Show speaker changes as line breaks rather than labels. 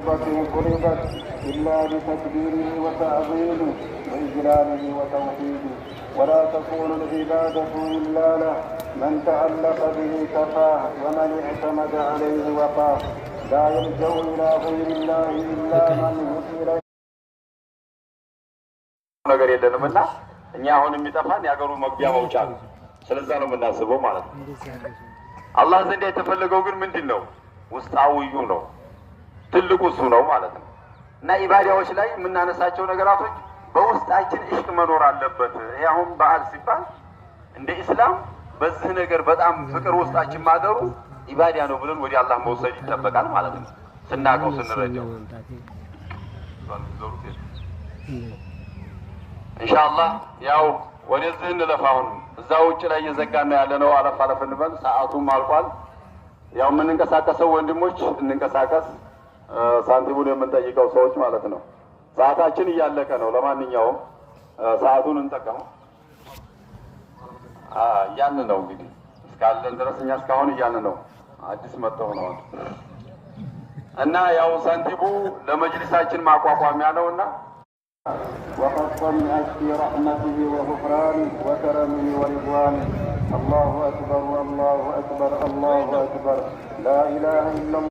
خطة فرضت إلا بتكبيره وتعظيمه وإجلاله وتوحيده، ولا تكون العبادة إلا له. من تعلق به كفاه ومن اعتمد عليه وقاه. لا يلجأ إلى غير الله إلا من وكل ነገር የለንምና እኛ አሁን የሚጠፋን ያገሩ መግቢያ መውጫ ነው። ስለዛ ነው የምናስበው ማለት ነው። አላህ ዘንድ የተፈለገው ግን ምንድነው? ውስጣዊዩ ነው፣ ትልቁ እሱ ነው ማለት ነው። እና ኢባዳዎች ላይ የምናነሳቸው ነገራቶች በውስጣችን እሽቅ መኖር አለበት። ይሄ አሁን በዓል ሲባል እንደ እስላም በዚህ ነገር በጣም ፍቅር ውስጣችን ማደሩ ኢባዳ ነው ብለን ወዲ አላህ መውሰድ ይጠበቃል ማለት ነው። ስናቀው ስንረጃው ኢንሻአላህ ያው ወደዚህ እንለፋውን እዛው ውጭ ላይ እየዘጋና ያለነው አለፍ አለፍ እንበል። ሰዓቱም አልቋል። ያው የምንንቀሳቀሰው ወንድሞች እንንቀሳቀስ፣ ሳንቲሙን የምንጠይቀው ሰዎች ማለት ነው። ሰዓታችን እያለቀ ነው። ለማንኛውም ሰዓቱን እንጠቀመው ያን ነው እንግዲህ እስካለን ድረስ እኛ እስካሁን ያን ነው። አዲስ መጣው ነው እና ያው ሳንቲሙ ለመጅሊሳችን ማቋቋሚያ ነውና وخص من أجل رحمته وغفرانه وكرمه ورضوانه. الله أكبر الله أكبر الله أكبر، لا إله إلا الله.